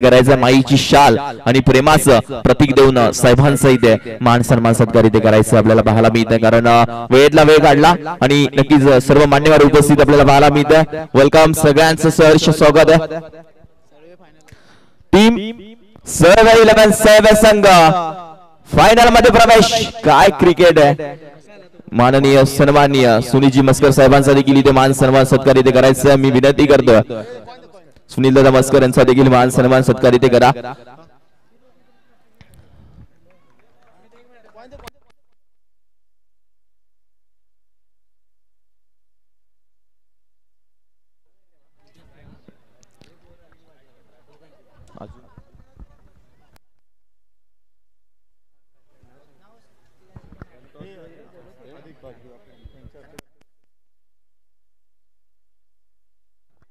करायचं माईची शाल आणि प्रेमाचं प्रतीक देऊन साहेबांसहित मान सन्मान सत्कार इथे करायचं आपल्याला पाहायला मिळतं कारण वेळेतला वेळ काढला आणि नक्कीच सर्व मान्यवर उपस्थित आपल्याला पाहायला मिळतं। वेलकम सगळ्यांचं सहर्ष स्वागत आहे। टीम सर्व 11 सर्व संघ फायनल मध्ये प्रवेश। काय क्रिकेट आहे। माननीय सन्माननीय सुनीलजी मस्कर साहेबांचा देखील इथे मान सन्मान सत्कार इथे करायचं मी विनंती करतो। सुनील दादा मस्कर यांचा देखील मान सन्मान सत्कार इथे करा।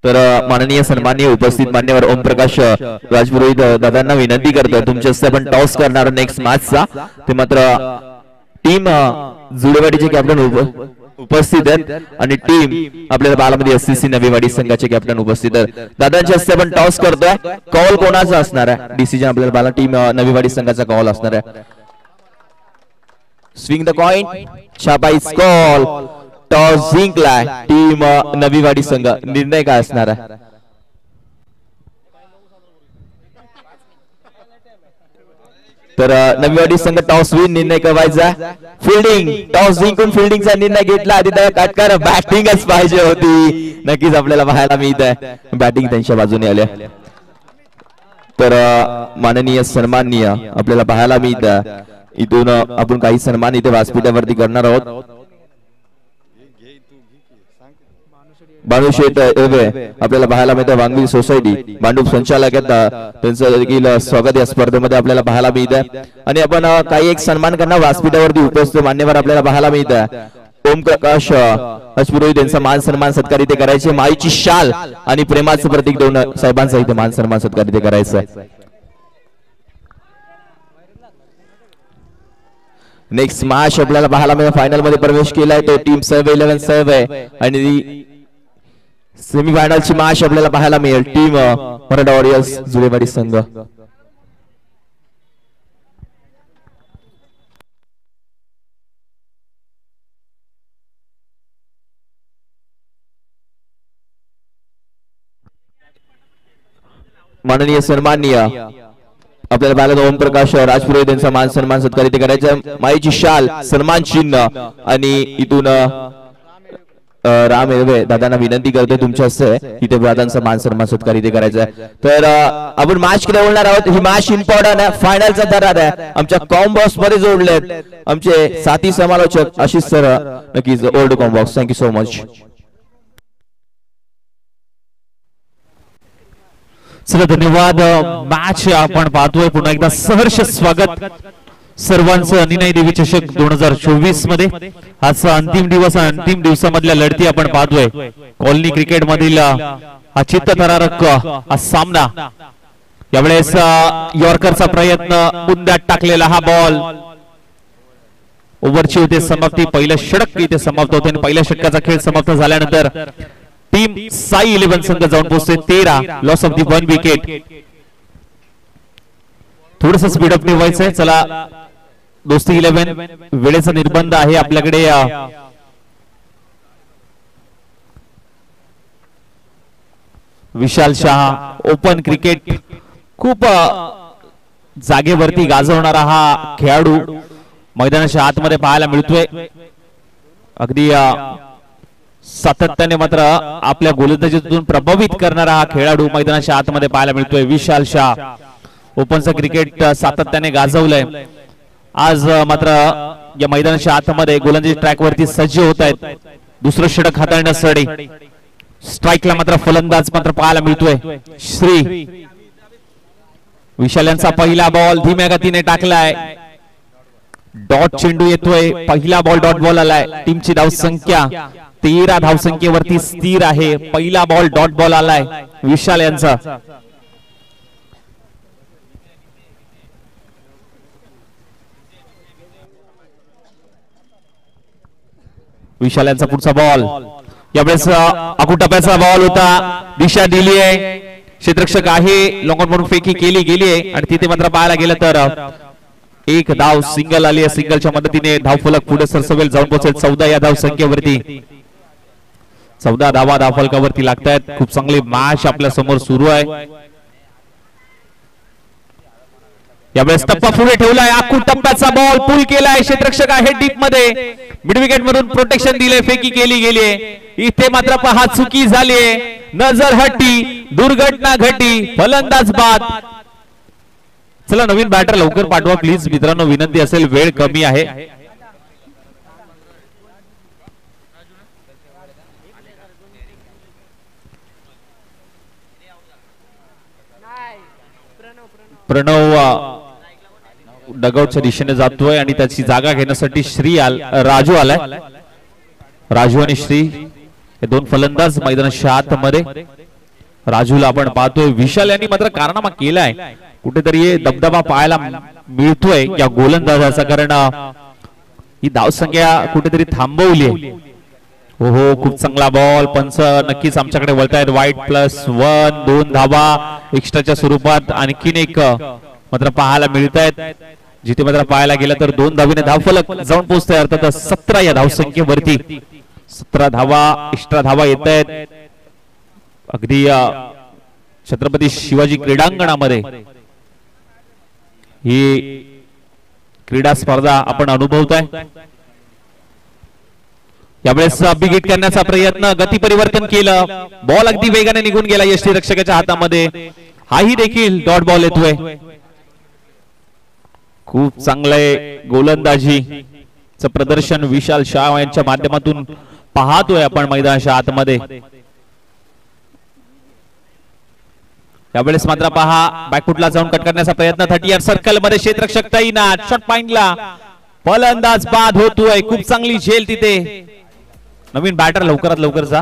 तर माननीय सन्माननीय उपस्थित मान्यवर ओम प्रकाश राजपुरोहित दादांना विनंती करतो तुमच्या हस्ते आपण टॉस करणार नेक्स्ट मॅचचा ते मात्र टीम जुळेवाडीचे कॅप्टन उपस्थित आहेत आणि टीम आपल्याला बालामध्ये एससीसी नवीवाडी संघाचे कॅप्टन उपस्थित आहेत। दादांच्या हस्ते आपण टॉस करतोय कॉल कोणाचा असणार आहे डिसिजन आपल्याला बाला टीम नवीवाडी संघाचा कॉल असणार आहे। स्विंग द कॉइन छापा is call toss जिंकलाय team Naviwadi संघ निर्णय काय असणार आहे। तर नवीवाडी संघ टॉस विन निर्णय करायचा फिल्डिंग टॉस जिंकून फिल्डिंगचा निर्णय घेतला आदित्य काटकर बॅटिंगच पाहिजे होती नक्कीच आपल्याला पाहायला मिळत आहे बॅटिंग त्यांच्या बाजूने आले। तर माननीय सन्माननीय आपल्याला पाहायला मिळत इथून आपण काही सन्मान इथे व्यासपीठावरती करणार आहोत। बाणूशेठ आपल्याला पाहायला मिळतं वांगवी सोसायटी भांडूप संचालक आहेत त्यांचं देखील स्वागत या स्पर्धेमध्ये आपल्याला पाहायला मिळतं आणि आपण काही एक सन्मान करणार व्यासपीठावरती उपस्थित मान्यवर आपल्याला पाहायला मिळतं। ओम प्रकाश राजपुरोहित यांचा मान सन्मान सत्कार इथे करायचे माईची शाल आणि प्रेमाचं प्रतीक देऊन साहेबांचा इथे मान सन्मान सत्कार इथे करायचं आहे। नेक्स्ट मॅच आपल्याला पाहायला मिळतं फायनल मध्ये प्रवेश केलाय तो टीम सर्व 11 सर्व आहे आणि सेमीफायनलची मॅच आपल्याला पाहायला मिळेल टीम मराठा वॉरियर्स जुळेवाडी संघ। माननीय सन्माननीय आपल्याला पाहायला ओम प्रकाश राजपुरोहित यांचा मान सन्मान सत्कार इथे करायचा माईची शाल सन्मान चिन्ह आणि इथून राम एरवे दादांना विनंती करते तुमच्या हस्ते इथे दादांचा मान सन्मान सत्कार इथे करायचा आहे। तर आपण मॅच कडे बोलणार आहोत ही मॅच इम्पॉर्टंट आहे फायनलचा दरार आहे आमच्या कॉम्बॉक्स मध्ये जोडलेत आमचे साथी समालोचक आशिष सर नक्कीच old combox thank you so much. चला धन्यवाद। मॅच आपण पाहतोय पुन्हा एकदा सहर्ष स्वागत सर्वांचं निनाई देवी चषक 2024 मध्ये आजचा अंतिम दिवस अंतिम दिवसामधल्या लढती आपण पाहतोय कॉलनी क्रिकेट मधील हा चित्तथरारक हा सामना यावेळेस यॉर्करचा प्रयत्न बुंद्यात टाकलेला हा बॉल ओव्हरची होते समाप्ती पहिलं षटक इथे समाप्त होते आणि पहिल्या षटकाचा खेळ समाप्त झाल्यानंतर टीम साई 11 संघ जाऊन पोहोचते 13 लॉस ऑफ दी 1 विकेट। थोडस स्पीडअप ठेवायचंय चला दोस्ती 11 वेळेचा निर्बंध आहे आपल्याकडे। विशाल शाह ओपन क्रिकेट खूप जागेवरती गाजवणारा हा खेळाडू मैदानाच्या आतमध्ये पाहायला मिळतोय अगदी सातत्याने मात्र आपल्या गोलंदाजीतून प्रभावित करणारा हा खेळाडू मैदानाच्या आतमध्ये पाहायला मिळतोय विशाल शाह ओपनचं क्रिकेट सातत्याने गाजवलंय आज मात्र या मैदानाच्या आतमध्ये गोलंदाजी ट्रॅक वरती सज्ज होत आहेत दुसरं षटक हाताळण्यासाठी स्ट्राईकला मात्र फलंदाज मात्र पाहायला मिळतोय श्री विशाल यांचा पहिला बॉल धीम्या गतीने टाकलाय डॉट चेंडू येतोय पहिला बॉल डॉट बॉल आलाय टीमची धावसंख्या 13 धावसंख्येवरती स्थिर आहे पहिला बॉल डॉट बॉल आलाय विशाल यांचा। विशाल यांचा पुढचा बॉल यावेळेस आकुटप्याचा बॉल होता दिशा दिली आहे क्षेत्ररक्षक आहे, लॉंग ऑन म्हणून फेकी केली गेली आहे आणि तिथे मात्र पाहायला गेलं तर एक धाव सिंगल आली आहे. सिंगलच्या मदतीने धाव फलक पुढे सरसवेल जाऊन पोहोचेल 14 या धाव संख्येवरती. 14 धावा धाव फलकावरती लागतायत. खूप चांगली मॅच आपल्या समोर सुरू आहे. यावेळेस टप्पा पुढे ठेवलाय, आखूड टप्प्याचा बॉल पुल केलाय. क्षेत्ररक्षक आहे डीप मध्ये, मिड विकेट मधून प्रोटेक्शन दिले, फेकी केली गेली आहे. इथे मात्र पहा चुकी झालीये, नजर हट्टी, दुर्घटना घटी, फलंदाज बाद. चला नवीन बॅटर लवकर पाठवा प्लीज मित्रांनो, विनंती असेल, वेळ कमी आहे. प्रणव डगआउटच्या दिशेने जातोय आणि त्याची जागा घेण्यासाठी राजू आलाय. राजू आणि श्री हे दोन फलंदाज मैदानाच्या आतमध्ये. राजूला आपण पाहतोय, विशाल यांनी मात्र कारनामा केलाय, कुठेतरी दबदबा पाहायला मिळतोय या गोलंदाजाचा, कारण ही धावसंख्या कुठेतरी थांबवली. हो हो, खूप चांगला बॉल. पंच नक्कीच आमच्याकडे वळतायत. वाईट +1, 2 धावा एक्स्ट्राच्या स्वरूपात आणखीन एक मात्र पाहायला मिळत आहेत, जिथे मात्र पाहायला गेलं तर 2 धावीने धाव फलक जाऊन पोहोचतोय. अर्थात 17 या धावसंख्येवरती 17 धावा एक्स्ट्रा धावा येत आहेत. अगदी छत्रपती शिवाजी क्रीडांगणामध्ये ही क्रीडा स्पर्धा आपण अनुभवताय. यावेळेस बिग हिट करण्याचा प्रयत्न, गती परिवर्तन केलं, बॉल अगदी वेगाने निघून गेला यष्टीरक्षकाच्या हातामध्ये. हाही देखील डॉट बॉल येतोय. खूप चांगलंय गोलंदाजीचं प्रदर्शन विशाल शाह यांच्या माध्यमातून पाहतोय आपण मैदानाच्या आतमध्ये. यावेळेस मात्र पहा बॅकफुटला जाऊन कट करण्याचा प्रयत्न, 30 यार्ड सर्कल मध्ये क्षेत्ररक्षक तैनात, शॉट पॉइंटला फलंदाज बाद होतोय. खूप चांगली झेल तिथे. नवीन बॅटर लवकरात लवकर जा.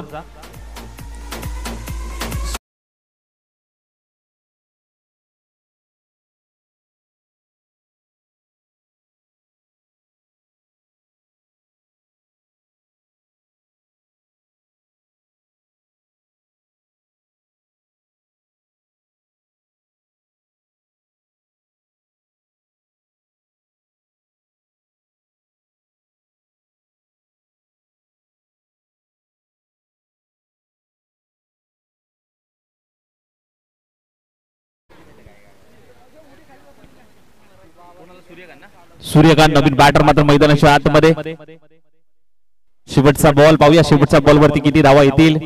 सूर्यकांत नवीन बॅटर मात्र मैदानाच्या आतमध्ये. शेवटचा बॉल पाहूया, शेवटच्या बॉल वरती किती धावा येतील.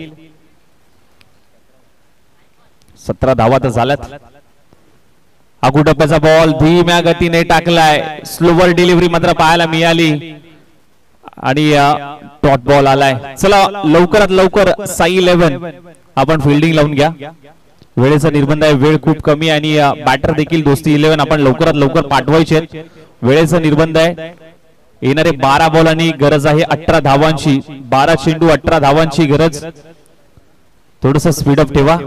17 धावा तर झाल्यात. आखूड टप्प्याचा बॉल धीम्या गतीने टाकलाय, स्लोवर डिलिव्हरी मात्र पाहायला मिळाली आणि डॉट बॉल आलाय. चला लवकरात लवकर साई 11 आपण फिल्डिंग लावून घ्या. वेळेचा निर्बंध आहे, वेळ खूप कमी आणि बॅटर देखील दोस्ती 11 आपण लवकरात लवकर पाठवायचे. वेळेचा निर्बंध आहे. येणारे 12 बॉलांनी गरज आहे 18 धावांची. 12 चेंडू 18 धावांची गरज. थोडस स्पीडअप ठेवा.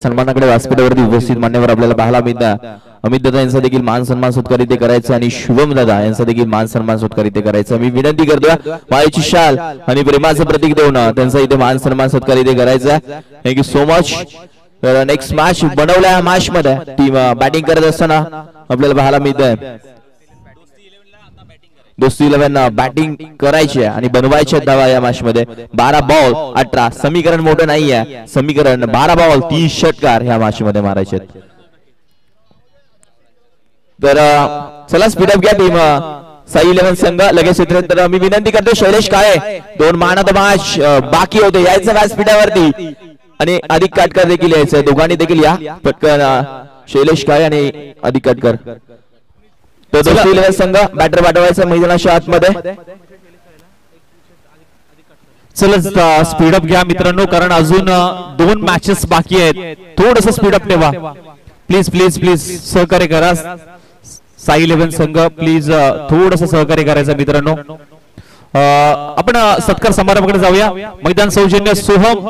सन्मानाकडे व्यासपीठावरती उपस्थित मान्यवर आपल्याला पाहायला मिळतात. अमित दादा यांचा देखील मान सन्मान सत्कार इथे करायचा आणि शुभम दादा यांचा देखील मान सन्मान सत्कार इथे करायचा. मी विनंती करतोय मायेची शाल आणि प्रेमाचं प्रतीक देऊन त्यांचा इथे मान सन्मान सत्कार इथे करायचा. Thank you so much. तर नेक्स्ट मॅच बनवल्या मॅच मध्ये टीम बॅटिंग करत असताना आपल्याला पाहायला मिळत आहे दोस्ती 11 बॅटिंग करायची आहे आणि बनवायचे धावा या मॅच मध्ये. 12 बॉल 18, समीकरण मोठं नाही आहे, समीकरण 12 बॉल 30 षटकार ह्या मॅच मध्ये मारायचे. तर चला स्पीडअप घ्या टीम साई 11 संघ लगेच येतो. तर मी विनंती करतो शैलेश काळे 2 मानात मॅच बाकी होते, यायचं मॅच स्पीडावरती आणि अधिक काटकर देखील यायचं. दोघांनी देखील या पटकन, शैलेश काळे आणि अधिक काटकर. तर दोस्ती 11 संघ बॅटर पाठवायचं मैदानाच्या आतमध्ये. चला स्पीडअप घ्या मित्रांनो, कारण अजून 2 मॅचेस बाकी आहेत. थोडस स्पीडअप ठेवा प्लीज प्लीज प्लीज, सहकार्य करा. साई 11 संघ प्लीज थोडस सहकार्य करायचं मित्रांनो. आपण सत्कार समारंभाकडे जाऊया. मैदान सौजन्य सोहम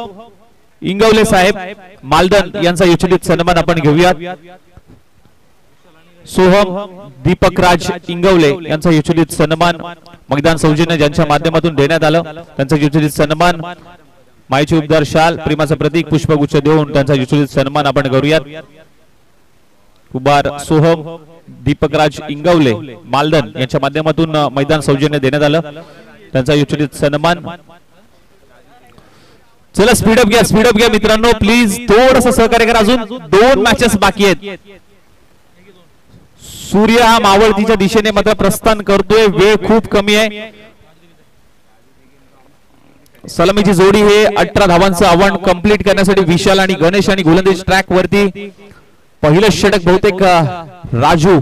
इंगवले साहेब मालदन यांचा यशोचित सन्मान आपण घेऊयात. सोहम दीपक राज इंगवले यांचा यशोचित सन्मान मैदान सौजन्य ज्यांच्या माध्यमातून देण्यात आलं त्यांचा यशोचित सन्मान. मायेची उबदार शाल प्रेमाचं प्रतीक पुष्पगुच्छ देऊन त्यांचा यशोचित सन्मान आपण करूयात. उभार सोहम दीपक राज इंगवले मालदन यांच्या माध्यमातून मैदान सौजन्य देण्यात आलं त्यांचा यशोचित सन्मान. चला स्पीडअप घ्या मित्रांनो प्लीज थोडंसं सहकार्य करा. अजून 2 मॅचेस बाकी आहेत. सूर्य हा मावळतीच्या दिशेने मात्र प्रस्थान करतोय. वेळ खूप कमी आहे. सलामीची जोडी हे 18 धावांचं आव्हान कंप्लीट करण्यासाठी विशाल आणि गणेश आणि गोलंदाजी ट्रॅक वरती. पहिलं षटक बहुतेक राजू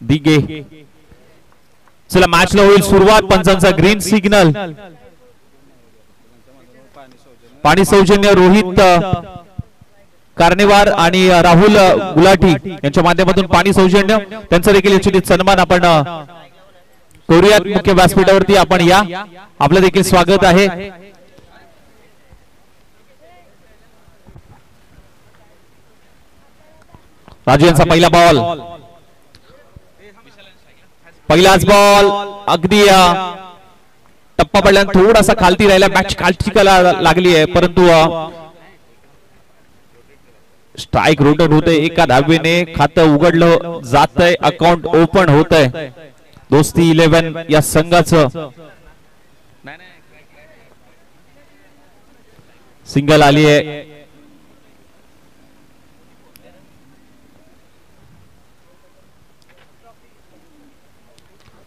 दिगे. चला मॅचला होईल सुरुवात. पंचांचा ग्रीन सिग्नल. पाणी सौजन्य रोहित कार्नेवार आणि राहुल गुलाटी यांच्या माध्यमातून पाणी सौजन्य त्यांचा देखील यशोचित सन्मान आपण करूयात. मुख्य व्यासपीठावरती आपण या. आपलं देखील स्वागत आहे. राजू यांचा पहिला बॉल. पहिलाच बॉल अगदी टप्पा पडल्याने थोडासा खालती राहिला. मॅच खालची लागली आहे परंतु स्ट्राइक रोटेट होते. एका धावेने खातं उघडलं जातंय. अकाउंट ओपन होतंय. दोस्ती 11 या संघाचं सिंगल आली आहे.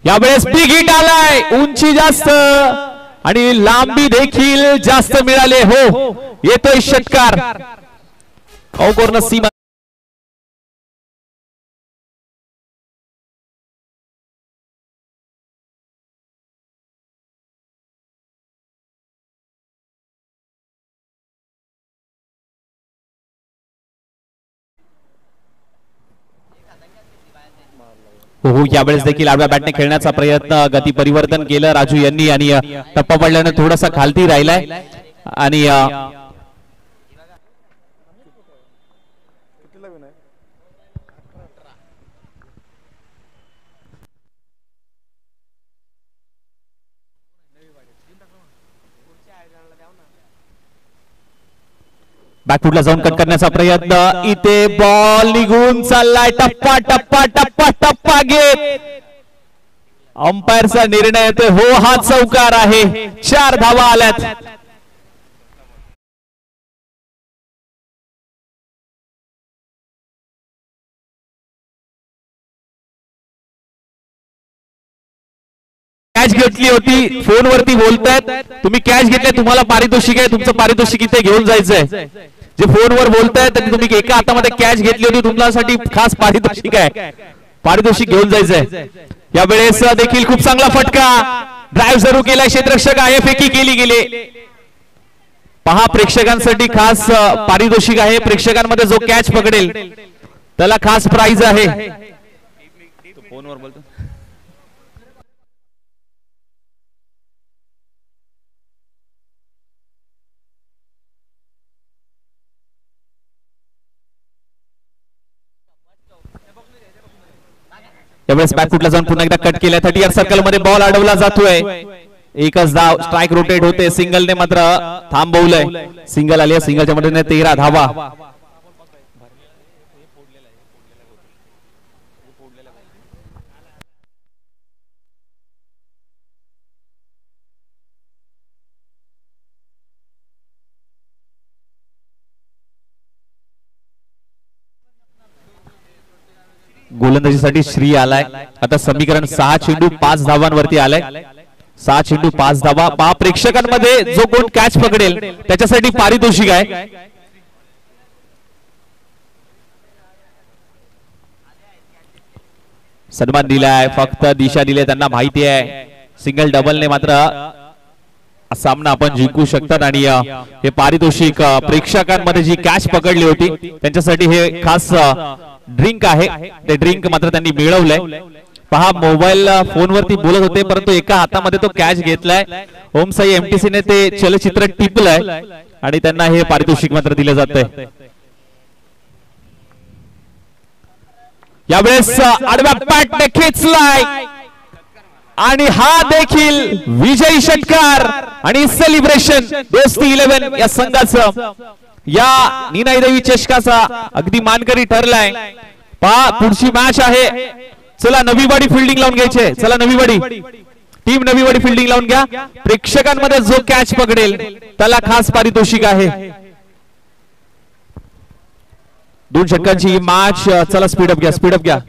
यावेळेस बिग हिट आलाय. उंची जास्त आणि लांबी देखील जास्त मिळाले. हो येतोय षटकार. कॉर्नर सीमा हो यावेळेस देखील आडव्या बॅटने खेळण्याचा प्रयत्न गती परिवर्तन केलं राजू यांनी आणि टप्पा पडल्याने थोडासा खालती राहिलाय आणि बॅकफुटला जाऊन कट करण्याचा प्रयत्न. इथे बॉल निघून चाललाय. टप्पा टप्पा टप्पा टप्पा घेत अंपायरचा निर्णय येतोय. हो हा चौकार आहे. 4 धावा आल्यात. कॅच घेतली होती. फोनवरती बोलतायत तुम्ही कॅच घेतली तुम्हाला पारितोषिक आहे. तुमचं पारितोषिक इथे घेऊन जायचंय. जे फोनवर बोलतायत तुम्ही एका हातामध्ये कॅच घेतली होती तुमच्यासाठी खास पारितोषिक आहे. पारितोषिक घेऊन जायचंय. यावेळेस देखील खूप चांगला फटका. ड्राइव्ह सुरू केला. क्षेत्ररक्षक आहे. फेकी केली गेली. पहा प्रेक्षकांसाठी खास पारितोषिक आहे. प्रेक्षकांमध्ये जो कॅच पकडेल त्याला खास प्राइज आहे. फोनवर बोलतो त्यावेळेस बॅकफुटला जाऊन पुन्हा एकदा कट केल्या. 30 सर्कल मध्ये बॉल अडवला जातोय. एकच धाव. स्ट्राइक रोटेट होते. सिंगलने मात्र थांबवलंय. सिंगल आली. सिंगलच्या मध्ये 13 धावा. गोलंदाजीसाठी श्री आलाय. आता समीकरण 6 चेंडू 5 धावांवरती आलाय. 6 चेंडू 5 धावा. पहा प्रेक्षकांमध्ये जो कोण कॅच पकडेल त्याच्यासाठी पारितोषिक आहे. सन्मान दिलाय. फक्त दिशा दिली. त्यांना माहिती आहे सिंगल डबलने मात्र सामना आपण जिंकू शकतात आणि हे पारितोषिक प्रेक्षकांमध्ये जी कॅच पकडली होती त्यांच्यासाठी हे खास ड्रिंक आहे ते ड्रिंक मात्र त्यांनी मिळवलंय. पहा मोबाईल फोनवरती बोलत होते परंतु एका हातामध्ये तो कॅच घेतलाय. ओम साई एमटीसी ने ते चलचित्र टिपलंय आणि त्यांना हे पारितोषिक मात्र दिलं जातंय. यावेळेस आडव्या पॅटने खेचलाय आणि हा देखील विजयी षटकार आणि सेलिब्रेशन दोस्ती 11 या संघाचं या नीनाई देवी चषकाचा अगदी मानकरी ठरलाय. पहा पुढची मॅच आहे. चला नवीवाडी फिल्डिंग लावून घ्यायचे. चला नवीवाडी टीम नवीवाडी फिल्डिंग लावून घ्या. प्रेक्षकांमध्ये जो कॅच पकडेल त्याला खास पारितोषिक आहे. 2 षटकांची मॅच. चला स्पीडअप घ्या.